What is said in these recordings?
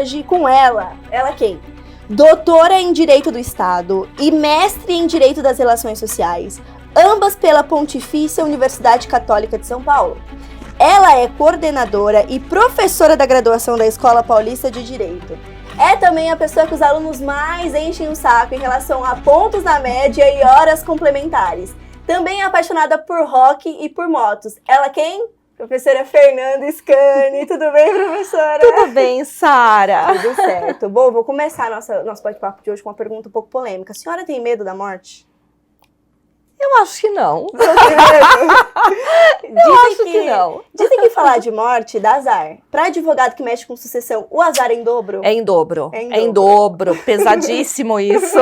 hoje com ela. Ela quem? Doutora em Direito do Estado e mestre em Direito das Relações Sociais, ambas pela Pontifícia Universidade Católica de São Paulo. Ela é coordenadora e professora da graduação da Escola Paulista de Direito. É também a pessoa que os alunos mais enchem o saco em relação a pontos na média e horas complementares. Também é apaixonada por rock e por motos. Ela quem? Professora Fernanda Scani. Tudo bem, professora? Tudo bem, Sara. Tudo certo. Bom, vou começar nosso bate-papo de hoje com uma pergunta um pouco polêmica. A senhora tem medo da morte? Eu acho que não. Dizem que não. Dizem que falar de morte dá azar. Para advogado que mexe com sucessão, o azar é em dobro? É em dobro. É em dobro. Pesadíssimo isso.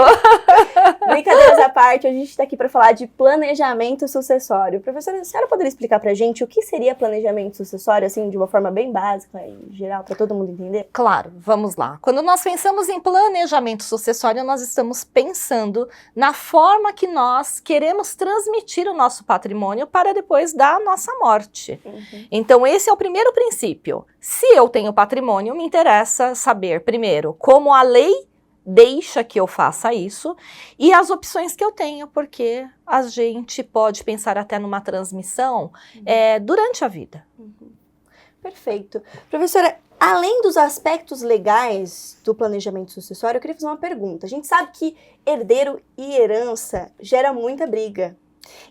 Brincadeiras à parte, a gente está aqui para falar de planejamento sucessório. Professora, a senhora poderia explicar para a gente o que seria planejamento sucessório, assim, de uma forma bem básica e geral, para todo mundo entender? Claro, vamos lá. Quando nós pensamos em planejamento sucessório, nós estamos pensando na forma que nós queremos transmitir o nosso patrimônio para depois da nossa morte. Uhum. Então, esse é o primeiro princípio. Se eu tenho patrimônio, me interessa saber, primeiro, como a lei deixa que eu faça isso e as opções que eu tenho, porque a gente pode pensar até numa transmissão durante a vida. Uhum. Perfeito. Professora, além dos aspectos legais do planejamento sucessório, eu queria fazer uma pergunta. A gente sabe que herdeiro e herança gera muita briga.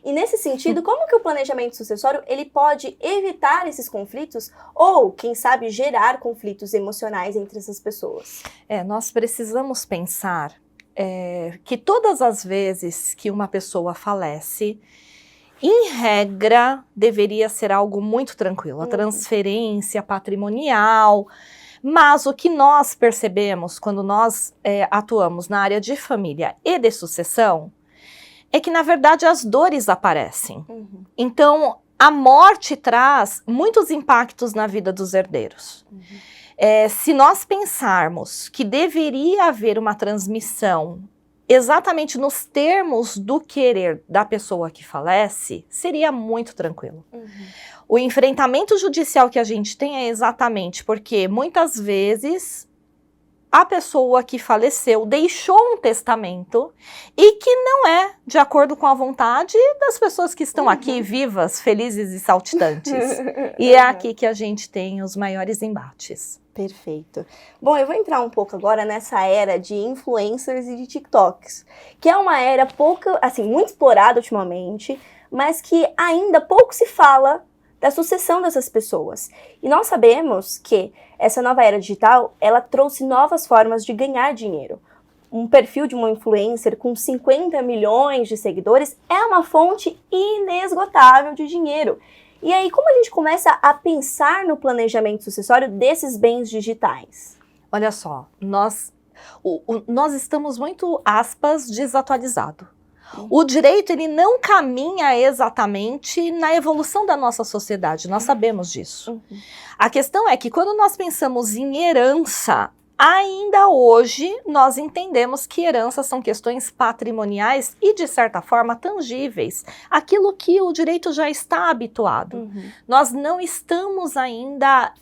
E nesse sentido, como que o planejamento sucessório ele pode evitar esses conflitos ou, quem sabe, gerar conflitos emocionais entre essas pessoas? Nós precisamos pensar que todas as vezes que uma pessoa falece, em regra, deveria ser algo muito tranquilo, a transferência patrimonial. Mas o que nós percebemos quando nós atuamos na área de família e de sucessão é que, na verdade, as dores aparecem. Uhum. Então, a morte traz muitos impactos na vida dos herdeiros. Uhum. Se nós pensarmos que deveria haver uma transmissão exatamente nos termos do querer da pessoa que falece, seria muito tranquilo. Uhum. O enfrentamento judicial que a gente tem é exatamente porque, muitas vezes, a pessoa que faleceu deixou um testamento e que não é de acordo com a vontade das pessoas que estão aqui vivas, felizes e saltitantes. E é aqui que a gente tem os maiores embates. Perfeito. Bom, eu vou entrar um pouco agora nessa era de influencers e de TikToks, que é uma era muito explorada ultimamente, mas que ainda pouco se fala da sucessão dessas pessoas. E nós sabemos que essa nova era digital, ela trouxe novas formas de ganhar dinheiro. Um perfil de uma influencer com 50 milhões de seguidores é uma fonte inesgotável de dinheiro. E aí, como a gente começa a pensar no planejamento sucessório desses bens digitais? Olha só, nós estamos muito, aspas, desatualizado. O direito, ele não caminha exatamente na evolução da nossa sociedade, nós sabemos disso. Uhum. A questão é que quando nós pensamos em herança, ainda hoje nós entendemos que heranças são questões patrimoniais e, de certa forma, tangíveis. Aquilo que o direito já está habituado. Uhum. Nós não estamos ainda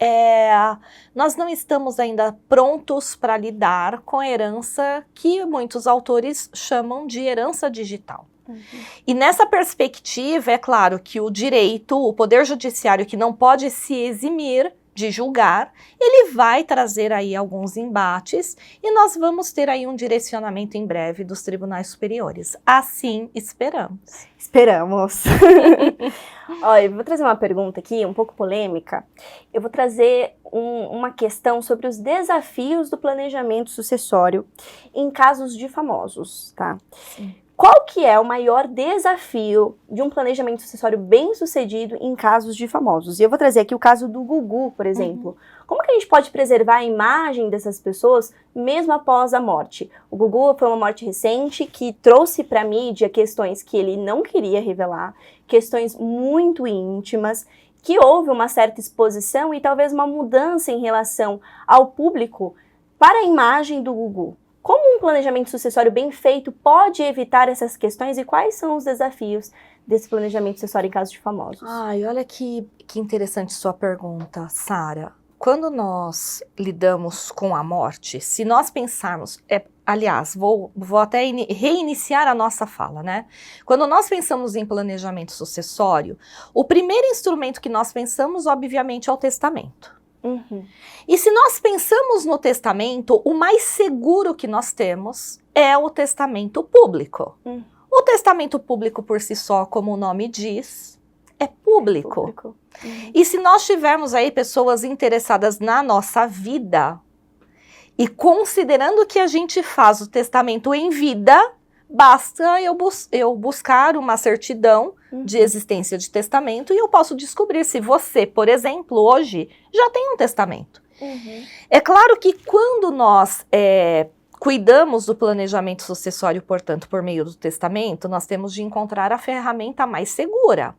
prontos para lidar com a herança que muitos autores chamam de herança digital. Uhum. E nessa perspectiva, é claro que o direito, o poder judiciário que não pode se eximir de julgar, ele vai trazer aí alguns embates e nós vamos ter aí um direcionamento em breve dos tribunais superiores. Assim esperamos. Esperamos. Olha, eu vou trazer uma pergunta aqui, um pouco polêmica. Eu vou trazer uma questão sobre os desafios do planejamento sucessório em casos de famosos, tá? Sim. Qual que é o maior desafio de um planejamento sucessório bem sucedido em casos de famosos? E eu vou trazer aqui o caso do Gugu, por exemplo. Uhum. Como que a gente pode preservar a imagem dessas pessoas mesmo após a morte? O Gugu foi uma morte recente que trouxe para a mídia questões que ele não queria revelar, questões muito íntimas, que houve uma certa exposição e talvez uma mudança em relação ao público para a imagem do Gugu. Como um planejamento sucessório bem feito pode evitar essas questões e quais são os desafios desse planejamento sucessório em caso de famosos? Ai, olha que interessante sua pergunta, Sara. quando nós lidamos com a morte, se nós pensarmos, aliás, vou até reiniciar a nossa fala, né? Quando nós pensamos em planejamento sucessório, o primeiro instrumento que nós pensamos, obviamente, é o testamento. E se nós pensamos no testamento, o mais seguro que nós temos é o testamento público. O testamento público por si só, como o nome diz, é público. E se nós tivermos aí pessoas interessadas na nossa vida, e considerando que a gente faz o testamento em vida, basta eu buscar uma certidão de existência de testamento e eu posso descobrir se você, por exemplo, hoje já tem um testamento. É claro que quando nós cuidamos do planejamento sucessório, portanto, por meio do testamento, nós temos de encontrar a ferramenta mais segura.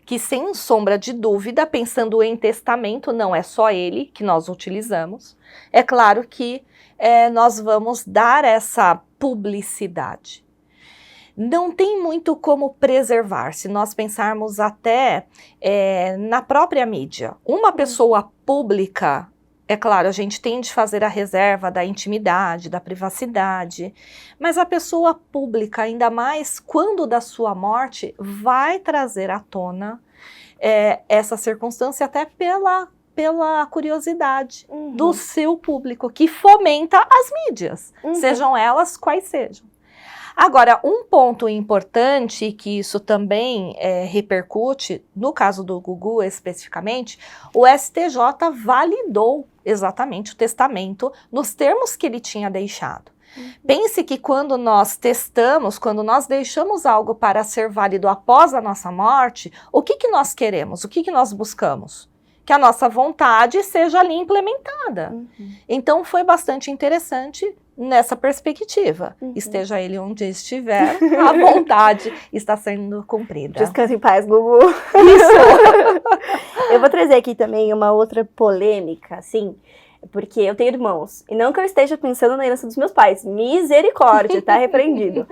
Que, sem sombra de dúvida, pensando em testamento, não é só ele que nós utilizamos. É claro que nós vamos dar essa publicidade. Não tem muito como preservar, se nós pensarmos até na própria mídia. Uma pessoa pública, é claro, a gente tem de fazer a reserva da intimidade, da privacidade, mas a pessoa pública, ainda mais quando da sua morte, vai trazer à tona essa circunstância até pela curiosidade do seu público, que fomenta as mídias, sejam elas quais sejam. Agora, um ponto importante, que isso também repercute, no caso do Gugu especificamente, o STJ validou exatamente o testamento nos termos que ele tinha deixado. Pense que quando nós testamos, quando nós deixamos algo para ser válido após a nossa morte, o que nós queremos? O que nós buscamos? Que a nossa vontade seja ali implementada. Então foi bastante interessante nessa perspectiva. Esteja ele onde estiver, a vontade está sendo cumprida. Descanse em paz, Gugu. Isso! Eu vou trazer aqui também uma outra polêmica, assim, porque eu tenho irmãos. E não que eu esteja pensando na herança dos meus pais. Misericórdia, tá repreendido.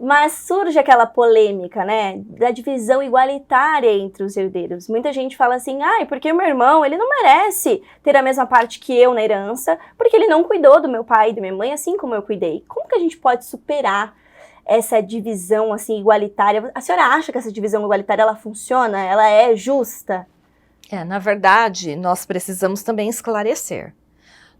Mas surge aquela polêmica, né, da divisão igualitária entre os herdeiros. Muita gente fala assim, porque o meu irmão, ele não merece ter a mesma parte que eu na herança, porque ele não cuidou do meu pai e da minha mãe assim como eu cuidei. Como que a gente pode superar essa divisão, assim, igualitária? A senhora acha que essa divisão igualitária, ela funciona? Ela é justa? Na verdade, nós precisamos também esclarecer.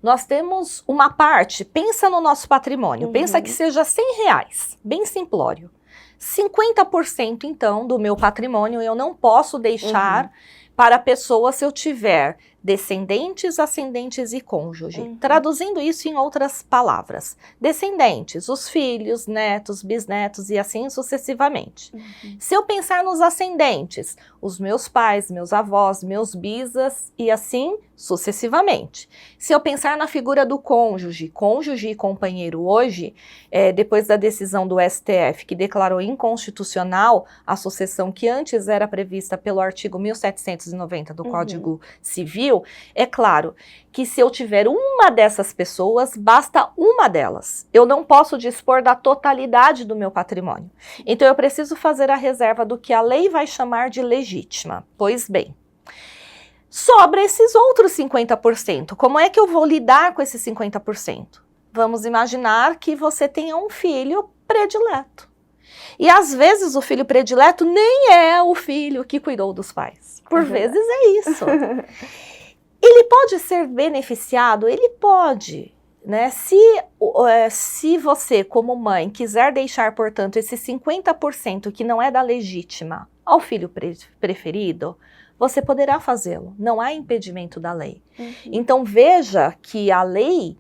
Nós temos uma parte, pensa no nosso patrimônio, pensa que seja R$100, bem simplório. 50% então do meu patrimônio eu não posso deixar para a pessoa se eu tiver descendentes, ascendentes e cônjuge. Traduzindo isso em outras palavras, descendentes, os filhos, netos, bisnetos e assim sucessivamente. Se eu pensar nos ascendentes, os meus pais, meus avós, meus bisas e assim sucessivamente. Se eu pensar na figura do cônjuge e companheiro hoje, depois da decisão do STF que declarou inconstitucional a sucessão que antes era prevista pelo artigo 1790 do Código Civil, é claro que se eu tiver uma dessas pessoas, basta uma delas. Eu não posso dispor da totalidade do meu patrimônio. Então eu preciso fazer a reserva do que a lei vai chamar de legítima. Pois bem, sobra esses outros 50%. Como é que eu vou lidar com esses 50%? Vamos imaginar que você tenha um filho predileto. E às vezes o filho predileto nem é o filho que cuidou dos pais. Por vezes é isso. Ele pode ser beneficiado? Ele pode, né? Se você, como mãe, quiser deixar, portanto, esse 50% que não é da legítima ao filho preferido, você poderá fazê-lo. Não há impedimento da lei. Então, veja que a lei,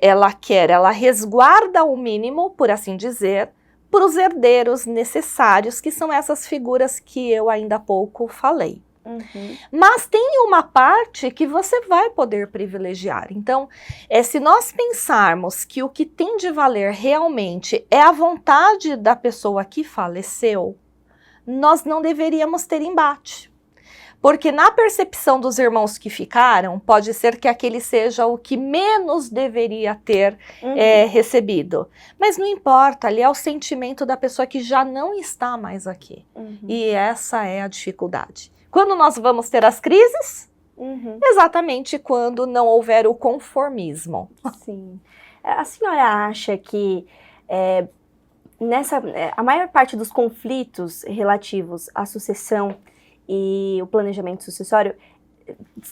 ela resguarda o mínimo, por assim dizer, para os herdeiros necessários, que são essas figuras que eu ainda há pouco falei. Mas tem uma parte que você vai poder privilegiar. Então, se nós pensarmos que o que tem de valer realmente é a vontade da pessoa que faleceu, nós não deveríamos ter embate. Porque na percepção dos irmãos que ficaram, pode ser que aquele seja o que menos deveria ter recebido. Mas não importa, ali é o sentimento da pessoa que já não está mais aqui. E essa é a dificuldade. Quando nós vamos ter as crises, Exatamente quando não houver o conformismo. Sim. A senhora acha que a maior parte dos conflitos relativos à sucessão e o planejamento sucessório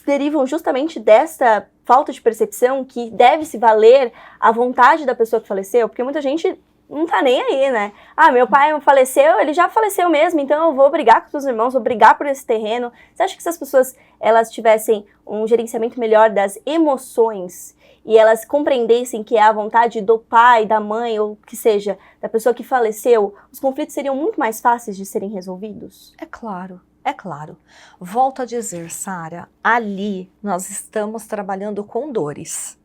derivam justamente dessa falta de percepção que deve se valer a vontade da pessoa que faleceu? Porque muita gente não tá nem aí, né? Ah, meu pai faleceu, ele já faleceu mesmo, então eu vou brigar com os seus irmãos, vou brigar por esse terreno. Você acha que se as pessoas elas tivessem um gerenciamento melhor das emoções e elas compreendessem que é a vontade do pai, da mãe, ou que seja, da pessoa que faleceu, os conflitos seriam muito mais fáceis de serem resolvidos? É claro. É claro. Volto a dizer, Sara, ali nós estamos trabalhando com dores.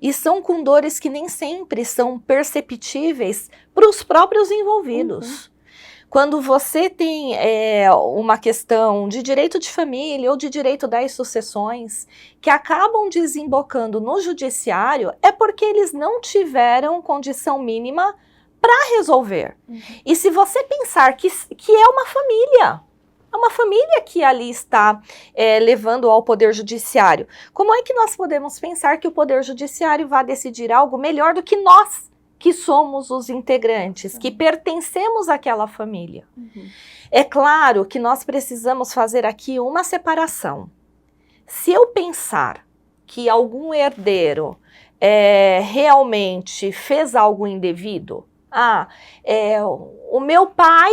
E são com dores que nem sempre são perceptíveis para os próprios envolvidos. Quando você tem uma questão de direito de família ou de direito das sucessões que acabam desembocando no judiciário, é porque eles não tiveram condição mínima para resolver. E se você pensar que é uma família que ali está levando ao Poder Judiciário. Como é que nós podemos pensar que o Poder Judiciário vai decidir algo melhor do que nós, que somos os integrantes, que pertencemos àquela família? É claro que nós precisamos fazer aqui uma separação. Se eu pensar que algum herdeiro realmente fez algo indevido, o meu pai,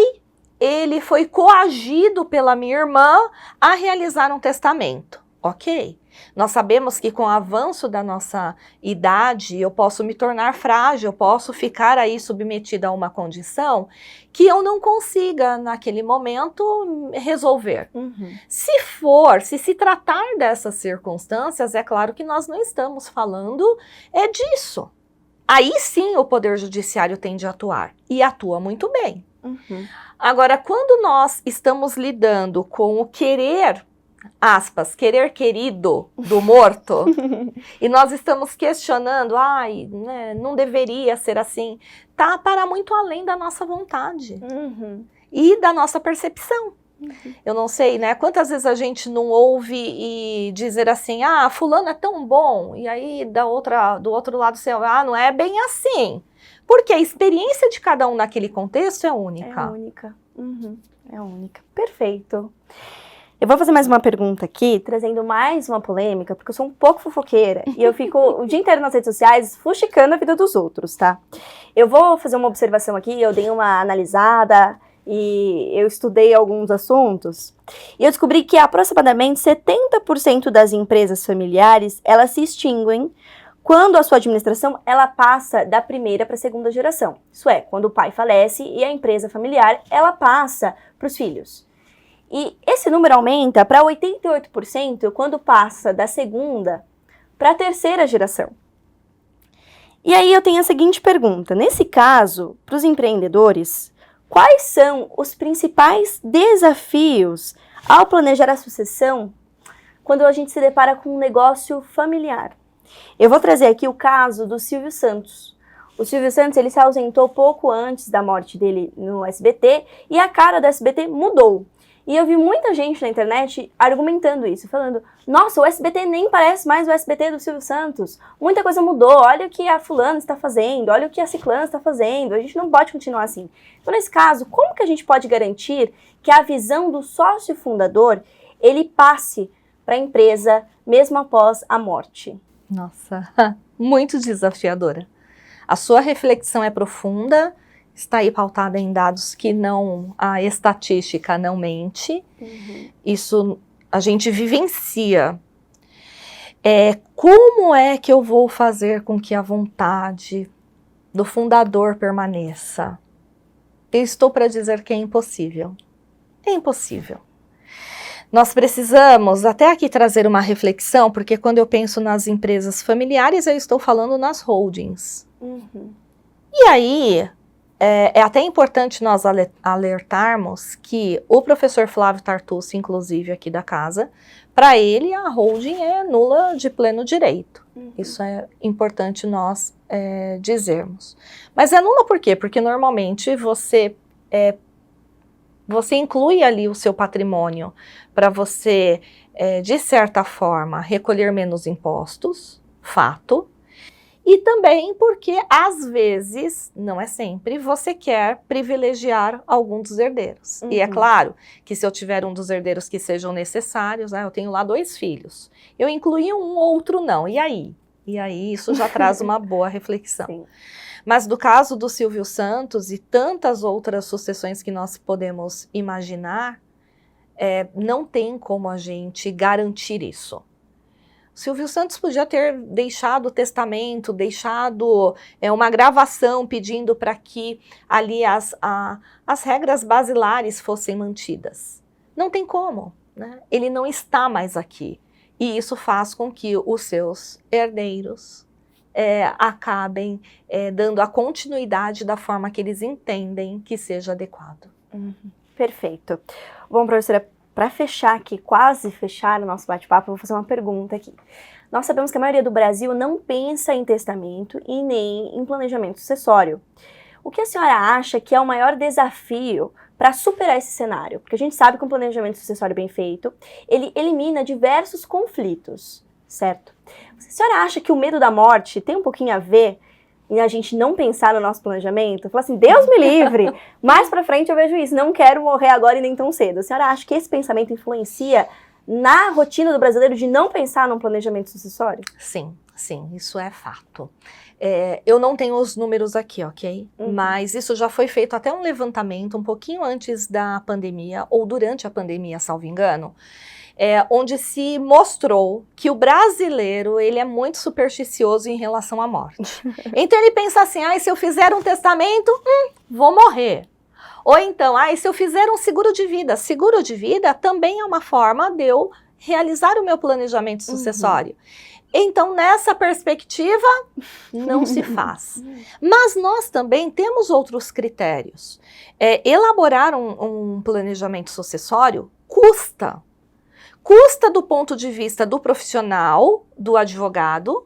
ele foi coagido pela minha irmã a realizar um testamento. Ok. Nós sabemos que com o avanço da nossa idade, eu posso me tornar frágil, eu posso ficar aí submetida a uma condição que eu não consiga, naquele momento, resolver. Se se tratar dessas circunstâncias, é claro que nós não estamos falando disso. Aí sim o Poder Judiciário tem de atuar, e atua muito bem. Agora, quando nós estamos lidando com o querer, aspas, querer querido do morto, e nós estamos questionando, não deveria ser assim, tá para muito além da nossa vontade e da nossa percepção. Eu não sei, né, quantas vezes a gente não ouve e dizer assim, fulano é tão bom, e aí do outro lado você, não é bem assim. Porque a experiência de cada um naquele contexto é única. É única. É única. Perfeito. Eu vou fazer mais uma pergunta aqui, trazendo mais uma polêmica, porque eu sou um pouco fofoqueira. E eu fico o dia inteiro nas redes sociais fuxicando a vida dos outros, tá? Eu vou fazer uma observação aqui, eu dei uma analisada e eu estudei alguns assuntos. E eu descobri que aproximadamente 70% das empresas familiares, elas se extinguem quando a sua administração ela passa da primeira para a segunda geração. Isso é, quando o pai falece e a empresa familiar ela passa para os filhos. E esse número aumenta para 88% quando passa da segunda para a terceira geração. E aí eu tenho a seguinte pergunta. Nesse caso, para os empreendedores, quais são os principais desafios ao planejar a sucessão quando a gente se depara com um negócio familiar? Eu vou trazer aqui o caso do Silvio Santos. O Silvio Santos ele se ausentou pouco antes da morte dele no SBT e a cara do SBT mudou. E eu vi muita gente na internet argumentando isso, falando, nossa, o SBT nem parece mais o SBT do Silvio Santos. Muita coisa mudou, olha o que a fulana está fazendo, olha o que a ciclana está fazendo, a gente não pode continuar assim. Então, nesse caso, como que a gente pode garantir que a visão do sócio fundador, ele passe para a empresa mesmo após a morte? Nossa, muito desafiadora. A sua reflexão é profunda, está aí pautada em dados que a estatística não mente. Isso a gente vivencia. Como é que eu vou fazer com que a vontade do fundador permaneça? Eu estou para dizer que é impossível. É impossível. Nós precisamos até aqui trazer uma reflexão, porque quando eu penso nas empresas familiares, eu estou falando nas holdings. E aí, é até importante nós alertarmos que o professor Flávio Tartucci, inclusive aqui da casa, para ele a holding é nula de pleno direito. Isso é importante nós dizermos. Mas é nula por quê? Porque normalmente você você inclui ali o seu patrimônio para você, de certa forma, recolher menos impostos, fato. E também porque, às vezes, não é sempre, você quer privilegiar algum dos herdeiros. E é claro que se eu tiver um dos herdeiros que sejam necessários, eu tenho lá 2 filhos, eu incluí um, outro não, e aí? E aí isso já traz uma boa reflexão. Sim. Mas do caso do Silvio Santos e tantas outras sucessões que nós podemos imaginar, não tem como a gente garantir isso. Silvio Santos podia ter deixado o testamento, deixado uma gravação pedindo para que ali as regras basilares fossem mantidas. Não tem como, né? Ele não está mais aqui. E isso faz com que os seus herdeiros acabem dando a continuidade da forma que eles entendem que seja adequado. Perfeito. Bom, professora, para fechar aqui, quase fechar o nosso bate-papo, eu vou fazer uma pergunta aqui. Nós sabemos que a maioria do Brasil não pensa em testamento e nem em planejamento sucessório. O que a senhora acha que é o maior desafio para superar esse cenário? Porque a gente sabe que um planejamento sucessório bem feito, ele elimina diversos conflitos, certo? A senhora acha que o medo da morte tem um pouquinho a ver em a gente não pensar no nosso planejamento? Falar assim, Deus me livre, mais pra frente eu vejo isso, não quero morrer agora e nem tão cedo. A senhora acha que esse pensamento influencia na rotina do brasileiro de não pensar num planejamento sucessório? Sim, sim, isso é fato. Eu não tenho os números aqui, ok? Mas isso já foi feito até um levantamento um pouquinho antes da pandemia, ou durante a pandemia, salvo engano, onde se mostrou que o brasileiro, ele é muito supersticioso em relação à morte. Então ele pensa assim, se eu fizer um testamento, vou morrer. Ou então, se eu fizer um seguro de vida também é uma forma de eu realizar o meu planejamento sucessório. Então, nessa perspectiva, não se faz. Mas nós também temos outros critérios. Elaborar um planejamento sucessório custa. Custa do ponto de vista do profissional, do advogado.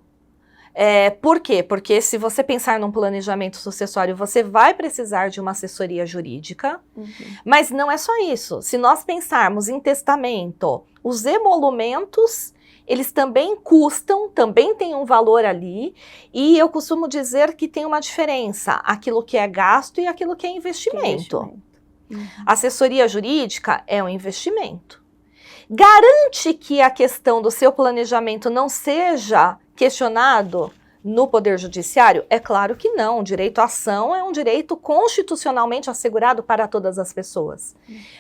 Por quê? Porque se você pensar num planejamento sucessório, você vai precisar de uma assessoria jurídica, mas não é só isso. Se nós pensarmos em testamento, os emolumentos, eles também custam, também tem um valor ali, e eu costumo dizer que tem uma diferença, aquilo que é gasto e aquilo que é investimento. Assessoria jurídica é um investimento. Garante que a questão do seu planejamento não seja questionado no Poder Judiciário? É claro que não. O direito à ação é um direito constitucionalmente assegurado para todas as pessoas.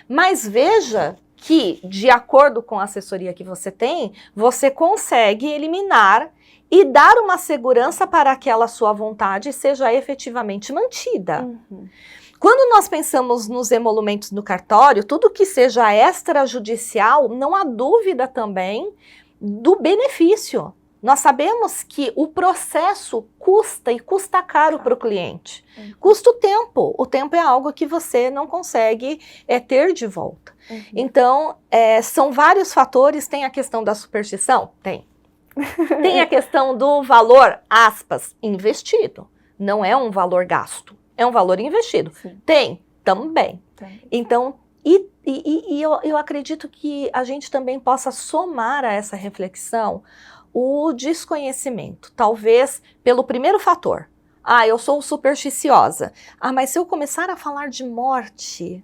Mas veja que, de acordo com a assessoria que você tem, você consegue eliminar e dar uma segurança para que aquela sua vontade seja efetivamente mantida. Quando nós pensamos nos emolumentos no cartório, tudo que seja extrajudicial, não há dúvida também do benefício. Nós sabemos que o processo custa e custa caro para o cliente. Custa o tempo. O tempo é algo que você não consegue ter de volta. Então, são vários fatores. Tem a questão da superstição? Tem. Tem a questão do valor, aspas, investido. Não é um valor gasto. É um valor investido. Sim. Tem? Também. Então, eu acredito que a gente também possa somar a essa reflexão o desconhecimento. Talvez pelo primeiro fator. Eu sou supersticiosa. Mas se eu começar a falar de morte,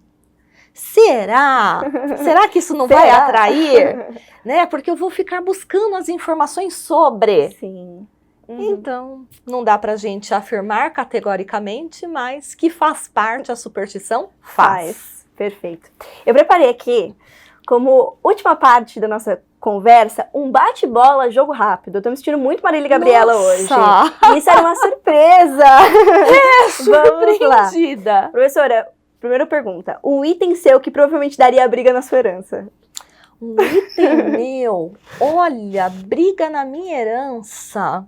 será? Será que isso não vai atrair? Né? Porque eu vou ficar buscando as informações sobre. Sim. Então, não dá pra gente afirmar categoricamente, mas que faz parte a superstição? Faz. Perfeito. Eu preparei aqui, como última parte da nossa conversa, um bate-bola, jogo rápido. Eu tô me sentindo muito Marília e Gabriela hoje. Isso era uma surpresa. Surpreendida. Professora, primeira pergunta. Um item seu que provavelmente daria briga na sua herança? Um item meu? Olha, briga na minha herança.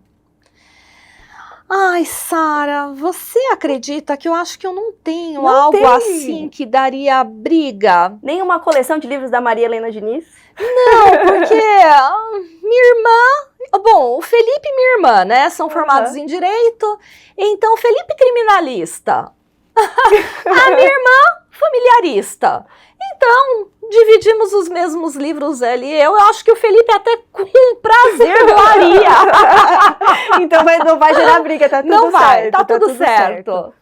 Sara, você acredita que eu acho que eu não tenho algo assim que daria briga? Nem uma coleção de livros da Maria Helena Diniz? Não, porque minha irmã... Bom, o Felipe e minha irmã, né, são formados em Direito. Então, Felipe criminalista. A minha irmã familiarista. Então, dividimos os mesmos livros, ele e eu acho que o Felipe até com prazer faria. Então não vai gerar briga, tá tudo Não vai, certo. tá tudo certo.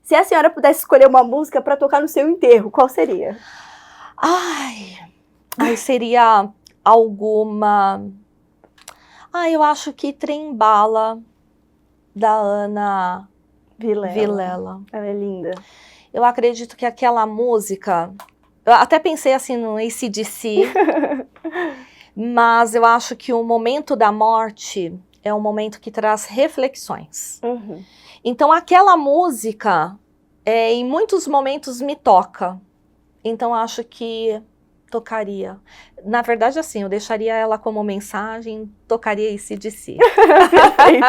Se a senhora pudesse escolher uma música para tocar no seu enterro, qual seria? Ai, seria alguma... eu acho que Trem-Bala, da Ana Vilela. Ela é linda. Eu acredito que aquela música... Eu até pensei assim no AC/DC, mas eu acho que o momento da morte é um momento que traz reflexões. Uhum. Então aquela música, em muitos momentos me toca. Então acho que tocaria. Na verdade, assim, eu deixaria ela como mensagem, tocaria AC/DC. Perfeito.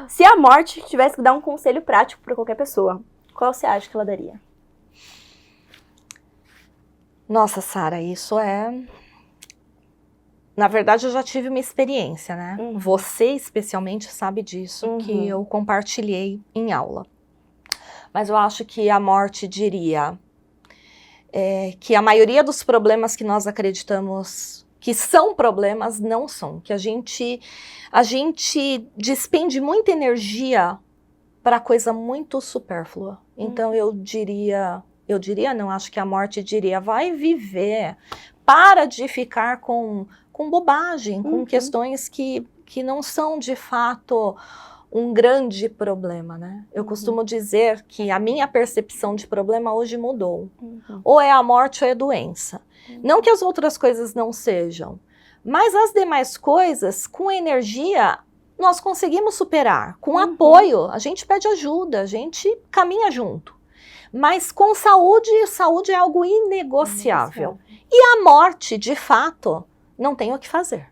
Se a morte tivesse que dar um conselho prático para qualquer pessoa, qual você acha que ela daria? Nossa, Sara, isso é... Na verdade, eu já tive uma experiência, né? Você, especialmente, sabe disso, que eu compartilhei em aula. Mas eu acho que a morte diria que a maioria dos problemas que nós acreditamos que são problemas, não são. Que a gente despende muita energia para coisa muito supérflua. Então, eu diria não, acho que a morte diria, vai viver, para de ficar com bobagem, com questões que não são de fato um grande problema, né? Eu costumo dizer que a minha percepção de problema hoje mudou. Ou é a morte ou é a doença. Não que as outras coisas não sejam, mas as demais coisas, com energia, nós conseguimos superar. Com apoio, a gente pede ajuda, a gente caminha junto. Mas com saúde é algo inegociável. E a morte, de fato, não tem o que fazer.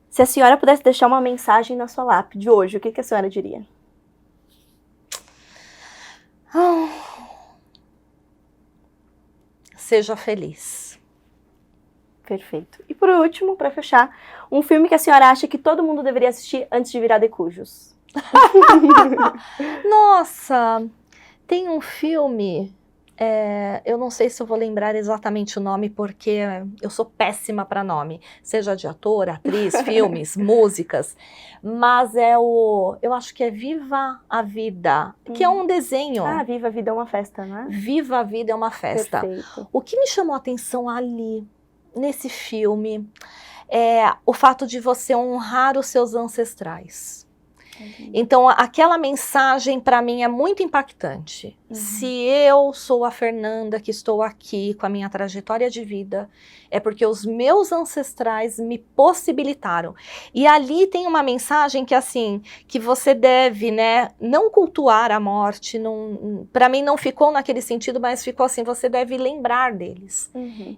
Se a senhora pudesse deixar uma mensagem na sua lápide hoje, o que a senhora diria? Seja feliz. Perfeito. E por último, para fechar, um filme que a senhora acha que todo mundo deveria assistir antes de virar decujos. Nossa... Tem um filme, eu não sei se eu vou lembrar exatamente o nome, porque eu sou péssima para nome, seja de ator, atriz, filmes, músicas, mas eu acho que é Viva a Vida, que é um desenho. Viva a Vida é uma festa, né? Viva a Vida é uma festa. Perfeito. O que me chamou a atenção ali, nesse filme, é o fato de você honrar os seus ancestrais. Então, aquela mensagem para mim é muito impactante. Se eu sou a Fernanda que estou aqui com a minha trajetória de vida, é porque os meus ancestrais me possibilitaram. E ali tem uma mensagem que assim, que você deve, né, não cultuar a morte, para mim não ficou naquele sentido, mas ficou assim, você deve lembrar deles.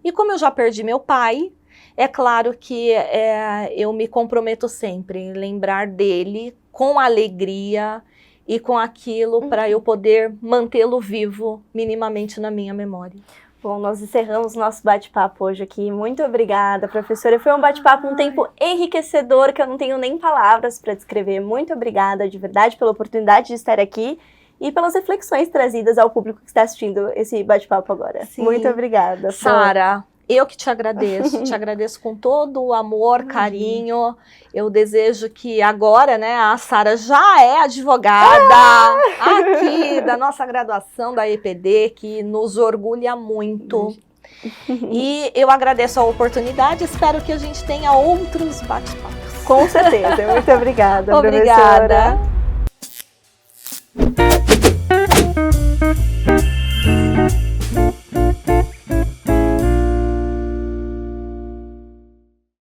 E como eu já perdi meu pai, é claro que eu me comprometo sempre em lembrar dele com alegria e com aquilo para eu poder mantê-lo vivo minimamente na minha memória. Bom, nós encerramos nosso bate-papo hoje aqui. Muito obrigada, professora. Foi um bate-papo, um tempo enriquecedor, que eu não tenho nem palavras para descrever. Muito obrigada, de verdade, pela oportunidade de estar aqui e pelas reflexões trazidas ao público que está assistindo esse bate-papo agora. Sim. Muito obrigada. Sara, eu que te agradeço com todo o amor, carinho. Eu desejo que agora, né, a Sara já é advogada aqui da nossa graduação da EPD, que nos orgulha muito. E eu agradeço a oportunidade, espero que a gente tenha outros bate-papos. Com certeza, muito obrigada, Obrigada. Professora.